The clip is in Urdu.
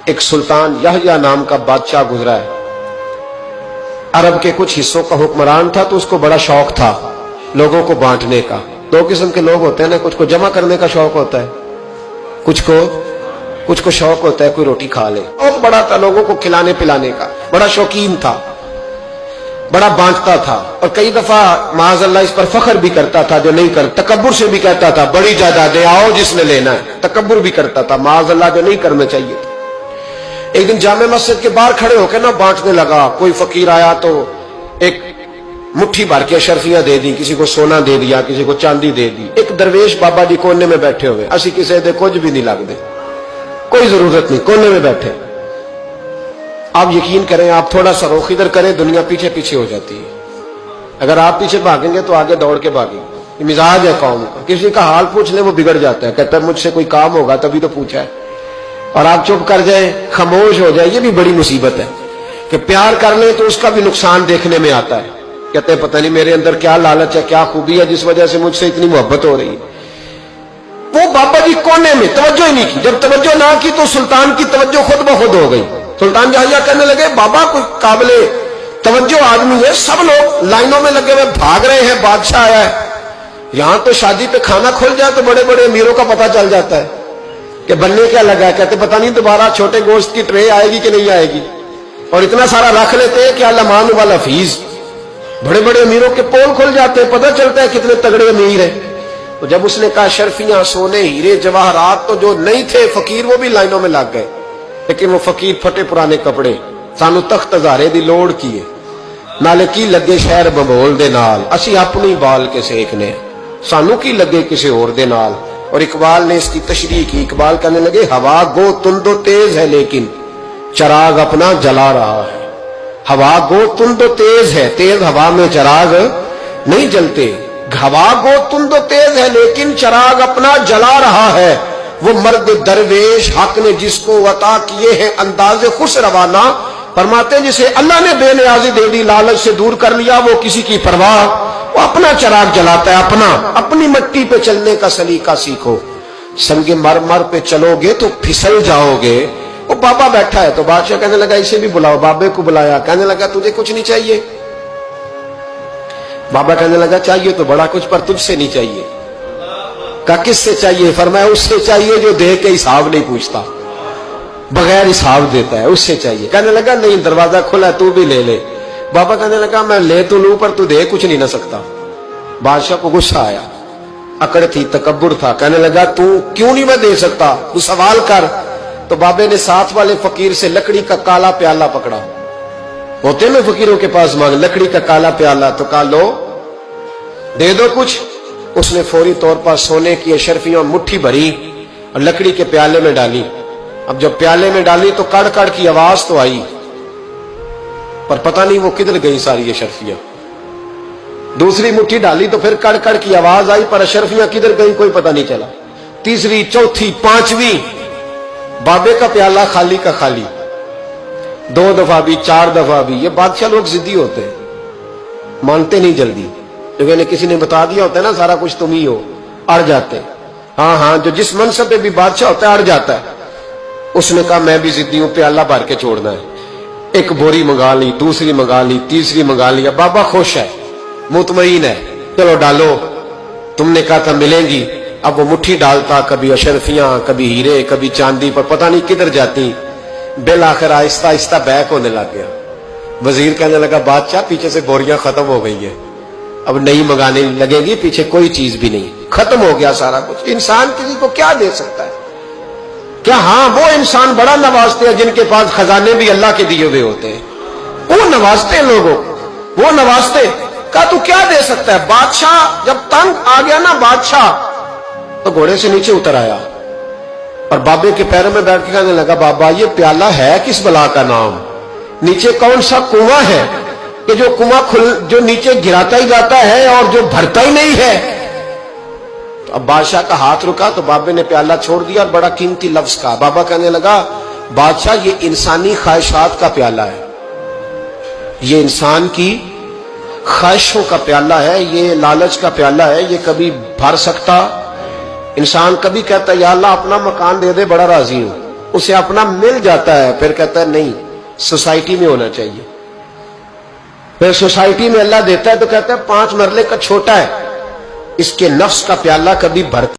ایک سلطان یحییٰ نام کا بادشاہ گزرا ہے. عرب کے کچھ حصوں کا حکمران تھا تو اس کو بڑا شوق تھا لوگوں کو بانٹنے کا. دو قسم کے لوگ ہوتے ہیں نا, کچھ کو جمع کرنے کا شوق ہوتا ہے, کچھ کو شوق ہوتا ہے کوئی روٹی کھا لے. اور بڑا تھا لوگوں کو کھلانے پلانے کا, بڑا شوقین تھا, بڑا بانٹتا تھا. اور کئی دفعہ معاذ اللہ اس پر فخر بھی کرتا تھا جو نہیں کر, تکبر سے بھی کہتا تھا بڑی جائیدادیں آؤ جس نے لینا ہے. تکبر بھی کرتا تھا معاذ اللہ جو نہیں کرنا چاہیے تھا. ایک دن جامع مسجد کے باہر کھڑے ہو کے نا بانٹنے لگا. کوئی فقیر آیا تو ایک مٹھی بھر کے اشرفیاں دے دی, کسی کو سونا دے دیا, کسی کو چاندی دے دی. ایک درویش بابا جی کونے میں بیٹھے ہوئے, اسی کسی دے کچھ بھی نہیں لگ دے, کوئی ضرورت نہیں, کونے میں بیٹھے. آپ یقین کریں, آپ تھوڑا سا رخ ادھر کریں دنیا پیچھے پیچھے ہو جاتی ہے. اگر آپ پیچھے بھاگیں گے تو آگے دوڑ کے بھاگیں گے. یہ مزاج ہے قوم کا, کسی کا حال پوچھ لیں وہ بگڑ جاتا ہے, کہتا ہے مجھ سے کوئی کام ہوگا تبھی تو پوچھا ہے. اور آپ چپ کر جائیں, خاموش ہو جائیں, یہ بھی بڑی مصیبت ہے. کہ پیار کر لیں تو اس کا بھی نقصان دیکھنے میں آتا ہے. کہتے ہیں پتہ نہیں میرے اندر کیا لالچ ہے, کیا خوبی ہے جس وجہ سے مجھ سے اتنی محبت ہو رہی ہے. وہ بابا جی کونے میں توجہ ہی نہیں کی. جب توجہ نہ کی تو سلطان کی توجہ خود بخود ہو گئی. سلطان یحییٰ کہنے لگے بابا کوئی قابل توجہ آدمی ہے, سب لوگ لائنوں میں لگے ہوئے بھاگ رہے ہیں, بادشاہ آیا ہے. یہاں تو شادی پہ کھانا کھل جائے تو بڑے بڑے امیروں کا پتہ چل جاتا ہے کہ بننے کیا لگا ہے. کہتے پتہ نہیں دوبارہ چھوٹے گوشت کی ٹرے آئے گی کہ نہیں آئے گی. اور اتنا سارا رکھ لیتے ہیں کہ اللہ والا فیس, بڑے بڑے امیروں کے پول کھل جاتے ہیں, پتہ چلتا ہے کتنے تگڑے امیر ہیں. تو جب اس نے کہا شرفیاں, سونے, ہیرے, جواہرات, تو جو نہیں تھے فقیر وہ بھی لائنوں میں لگ گئے. لیکن وہ فقیر پھٹے پرانے کپڑے, سانو تخت ہزارے دی لوڑ کیے, نالے کی لگے شہر ببول دے نال, اسی اپنی بال کے سیکنے, سانو کی لگے کسی اور دے نال. اور اقبال نے اس کی تشریح کی. اقبال کہنے لگے ہوا گو تند و تیز ہے لیکن چراغ اپنا جلا رہا ہے. ہوا گو تند و تیز ہے, تیز ہوا میں چراغ نہیں جلتے. ہوا گو تند و تیز ہے لیکن چراغ اپنا جلا رہا ہے. وہ مرد درویش حق نے جس کو عطا کیے ہیں انداز خوش روانہ, فرماتے جسے اللہ نے بے نیازی دے دی, لالچ سے دور کر لیا, وہ کسی کی پرواہ, وہ اپنا چراغ جلاتا ہے. اپنی مٹی پہ چلنے کا سلیقہ سیکھو, سنگ مرمر پہ چلو گے تو پھسل جاؤ گے. وہ بابا بیٹھا ہے تو بادشاہ کہنے لگا اسے بھی بلاؤ. بابے کو بلایا, کہنے لگا تجھے کچھ نہیں چاہیے. بابا کہنے لگا چاہیے تو بڑا کچھ, پر تجھ سے نہیں چاہیے. کہا کس سے چاہیے؟ فرمایا اس سے چاہیے جو دے کے حساب نہیں پوچھتا, بغیر حساب دیتا ہے, اس سے چاہیے. کہنے لگا نہیں, دروازہ کھلا ہے تو بھی لے لے. بابا کہنے لگا میں لے تو لوں پر تو دے کچھ نہیں نہ سکتا. بادشاہ کو غصہ آیا, اکڑ تھی, تکبر تھا. کہنے لگا تو کیوں نہیں میں دے سکتا, تو سوال کر. تو بابے نے ساتھ والے فقیر سے لکڑی کا کالا پیالہ پکڑا, ہوتے میں فقیروں کے پاس مانگ, لکڑی کا کالا پیالہ, تو کہا لو دے دو کچھ. اس نے فوری طور پر سونے کی اشرفیاں مٹھی بھری اور لکڑی کے پیالے میں ڈالی. اب جب پیالے میں ڈالی تو کڑ کڑ کی آواز تو آئی, پر پتہ نہیں وہ کدھر گئی ساری اشرفیاں. دوسری مٹھی ڈالی تو پھر کڑ کڑ کی آواز آئی, پر اشرفیاں کدھر گئی کوئی پتہ نہیں چلا. تیسری, چوتھی, پانچویں, بابے کا پیالہ خالی کا خالی. 2 دفعہ بھی, 4 دفعہ بھی. یہ بادشاہ لوگ ضدی ہوتے ہیں, مانتے نہیں جلدی. جو کسی نے بتا دیا ہوتا ہے نا سارا کچھ تم ہی ہو, اڑ جاتے. ہاں جو جس منصب پہ بھی بادشاہ ہوتا ہے اڑ جاتا ہے. اس نے کہا میں بھی ضدی ہوں, پیالہ بھر کے چھوڑنا ہے. ایک بوری منگا لی, دوسری منگا لی, تیسری منگا لیا. بابا خوش ہے, مطمئن ہے, چلو ڈالو, تم نے کہا تھا ملیں گی. اب وہ مٹھی ڈالتا, کبھی اشرفیاں, کبھی ہیرے, کبھی چاندی, پر پتہ نہیں کدھر جاتی. بالآخر آہستہ آہستہ بیک ہونے لگ گیا. وزیر کہنے لگا بادشاہ پیچھے سے بوریاں ختم ہو گئی ہیں, اب نہیں منگانے لگے گی, پیچھے کوئی چیز بھی نہیں, ختم ہو گیا سارا کچھ. انسان کسی کو کیا دے سکتا ہے؟ کیا ہاں وہ انسان بڑا نوازتے ہیں جن کے پاس خزانے بھی اللہ کے دیے ہوئے ہوتے ہیں, وہ نوازتے ہیں لوگوں, وہ نوازتے. کہا تو کیا دے سکتا ہے؟ بادشاہ جب تنگ آ گیا نا بادشاہ, تو گھوڑے سے نیچے اتر آیا اور بابے کے پیروں میں بیٹھ کے کہنے لگا بابا یہ پیالہ ہے کس بلا کا نام, نیچے کون سا کنواں ہے کہ جو کنواں جو نیچے گراتا ہی جاتا ہے اور جو بھرتا ہی نہیں ہے. تو اب بادشاہ کا ہاتھ رکا تو بابے نے پیالہ چھوڑ دیا اور بڑا قیمتی لفظ کہا. بابا کہنے لگا بادشاہ یہ انسانی خواہشات کا پیالہ ہے, یہ انسان کی خواہشوں کا پیالہ ہے, یہ لالچ کا پیالہ ہے, یہ کبھی بھر سکتا. انسان کبھی کہتا ہے یا اللہ اپنا مکان دے دے بڑا راضی ہوں, اسے اپنا مل جاتا ہے، پھر کہتا ہے نہیں سوسائٹی میں ہونا چاہیے. پھر سوسائٹی میں اللہ دیتا ہے تو کہتا ہے 5 مرلے کا چھوٹا ہے، اس کے نفس کا پیالہ کبھی بھرتا